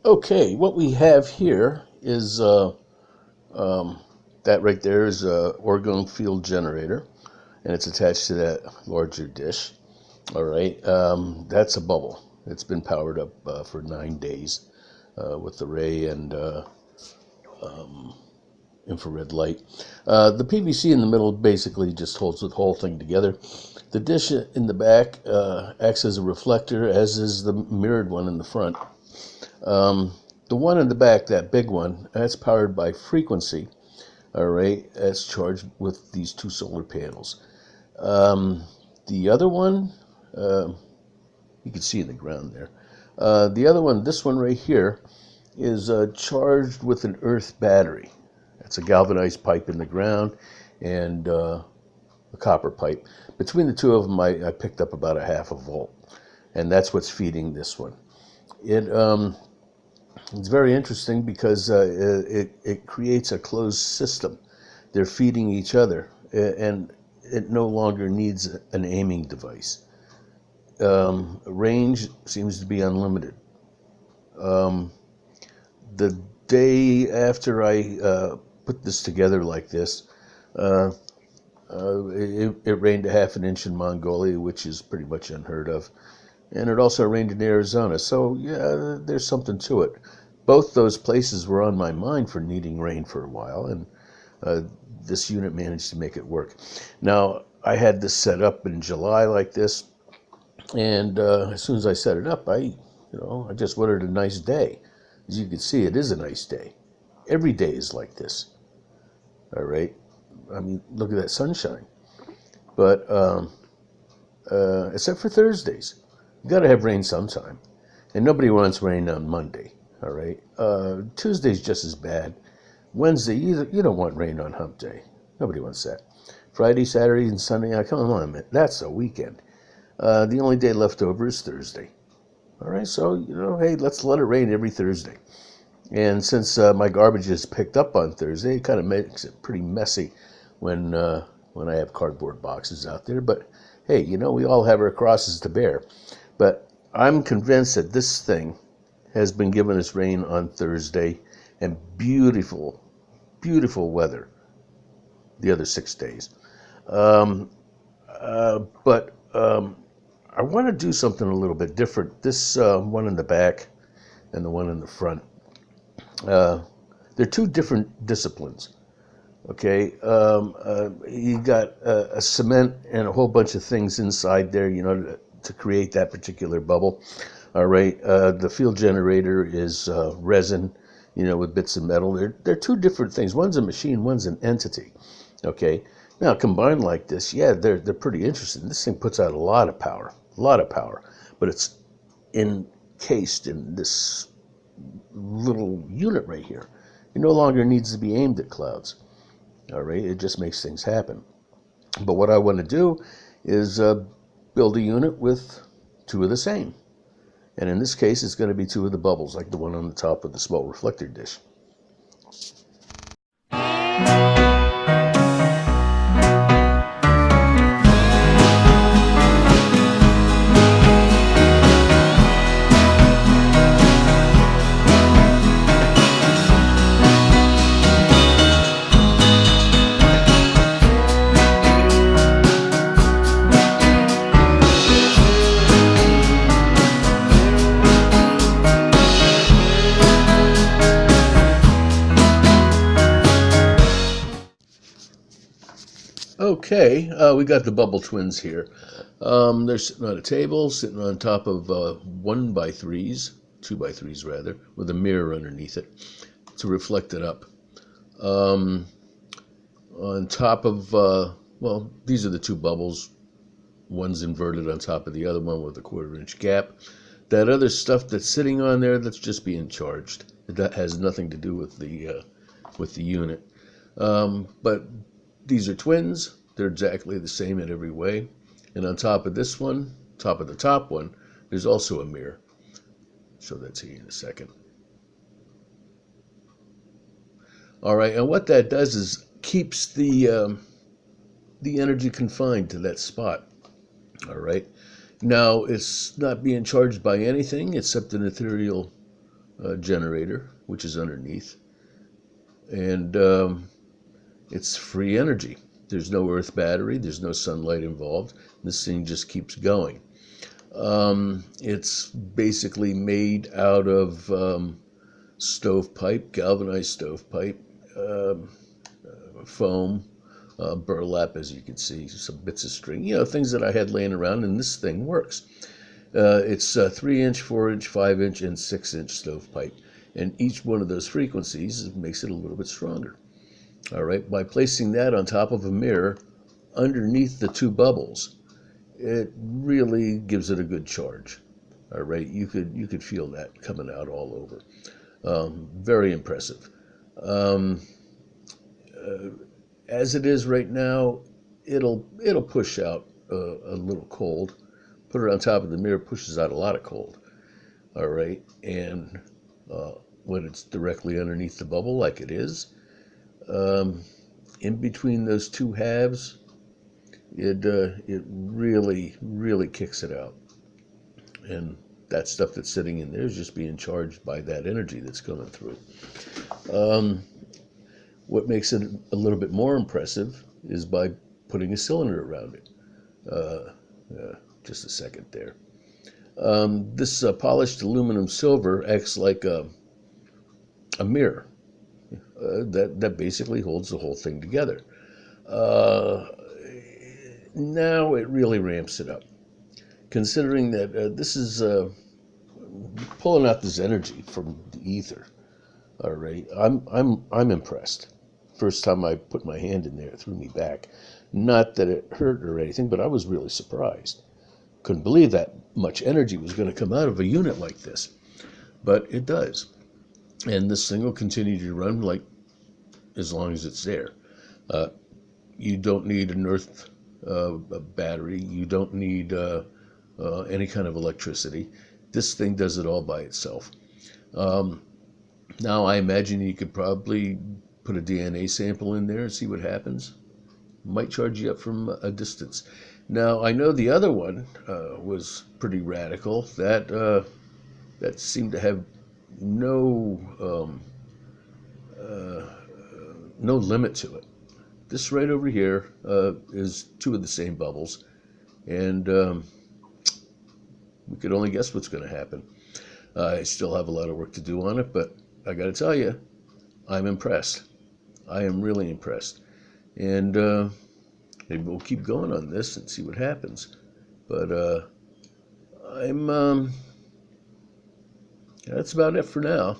Okay, what we have here is that right there is a orgonic field generator, and it's attached to that larger dish. All right, that's a bubble. It's been powered up for 9 days with array and infrared light. The PVC in the middle basically just holds the whole thing together. The dish in the back acts as a reflector, as is the mirrored one in the front. The one in the back, that big one, that's powered by frequency. All right, that's charged with these two solar panels. The other one, you can see in the ground there. The other one, this one right here, is charged with an earth battery. That's a galvanized pipe in the ground and a copper pipe. Between the two of them, I picked up about a half a volt, and that's what's feeding this one. It's very interesting because it creates a closed system. They're feeding each other, and it no longer needs an aiming device. Range seems to be unlimited. The day after I put this together like this, it rained a half an inch in Mongolia, which is pretty much unheard of. And it also rained in Arizona, so yeah, there's something to it. Both those places were on my mind for needing rain for a while, and this unit managed to make it work. Now, I had this set up in July like this, and as soon as I set it up, I just wanted a nice day. As you can see, it is a nice day. Every day is like this. All right. I mean, look at that sunshine. But except for Thursdays, you got to have rain sometime, and nobody wants rain on Monday. All right. Tuesday's just as bad. Wednesday, you don't want rain on hump day. Nobody wants that. Friday, Saturday, and Sunday, come on, man, that's a weekend. The only day left over is Thursday. All right, so, hey, let's let it rain every Thursday. And since my garbage is picked up on Thursday, it kind of makes it pretty messy when I have cardboard boxes out there. But, hey, we all have our crosses to bear. But I'm convinced that this thing has been giving us rain on Thursday and beautiful, beautiful weather the other 6 days. But I want to do something a little bit different. This one in the back and the one in the front, they're two different disciplines. Okay, you got a cement and a whole bunch of things inside there, to create that particular bubble. All right, the field generator is resin, with bits of metal. They're two different things. One's a machine, one's an entity. Okay, now combined like this, yeah, they're pretty interesting. This thing puts out a lot of power, but it's encased in this little unit right here. It no longer needs to be aimed at clouds. All right, it just makes things happen. But what I want to do is build a unit with two of the same. And in this case, it's going to be two of the bubbles, like the one on the top of the small reflector dish. Okay, we got the bubble twins here. They're sitting on a table, sitting on top of 1x3s, 2x3s rather, with a mirror underneath it to reflect it up. On top of, these are the two bubbles. One's inverted on top of the other one with a 1/4 inch gap. That other stuff that's sitting on there, that's just being charged. That has nothing to do with the unit. But these are twins. They're exactly the same in every way. And on top of this one, top of the top one, there's also a mirror. I'll show that to you in a second. All right, and what that does is keeps the energy confined to that spot. All right. Now, it's not being charged by anything except an ethereal generator, which is underneath, and it's free energy. There's no earth battery, there's no sunlight involved. This thing just keeps going. It's basically made out of stovepipe, galvanized stovepipe, foam, burlap, as you can see, some bits of string, things that I had laying around, and this thing works. It's 3-inch, 4-inch, 5-inch, and 6-inch stovepipe, and each one of those frequencies makes it a little bit stronger. All right, by placing that on top of a mirror underneath the two bubbles, it really gives it a good charge. All right, you could feel that coming out all over. Very impressive. As it is right now, it'll push out a little cold. Put it on top of the mirror, pushes out a lot of cold. All right, and when it's directly underneath the bubble, like it is, in between those two halves, it really kicks it out. And that stuff that's sitting in there is just being charged by that energy that's coming through. What makes it a little bit more impressive is by putting a cylinder around it. Just a second there. This polished aluminum silver acts like a mirror that basically holds the whole thing together. Now it really ramps it up, considering that this is pulling out this energy from the ether. All right, I'm impressed. First time I put my hand in there, it threw me back. Not that it hurt or anything, but I was really surprised. Couldn't believe that much energy was going to come out of a unit like this, but it does. And this thing will continue to run like as long as it's there. You don't need an earth battery. You don't need any kind of electricity. This thing does it all by itself. Now, I imagine you could probably put a DNA sample in there and see what happens. Might charge you up from a distance. Now, I know the other one was pretty radical. That seemed to have no limit to it. This right over here is two of the same bubbles, and we could only guess what's going to happen. I still have a lot of work to do on it, but I got to tell you, I'm impressed. I am really impressed, and maybe we'll keep going on this and see what happens. But that's about it for now.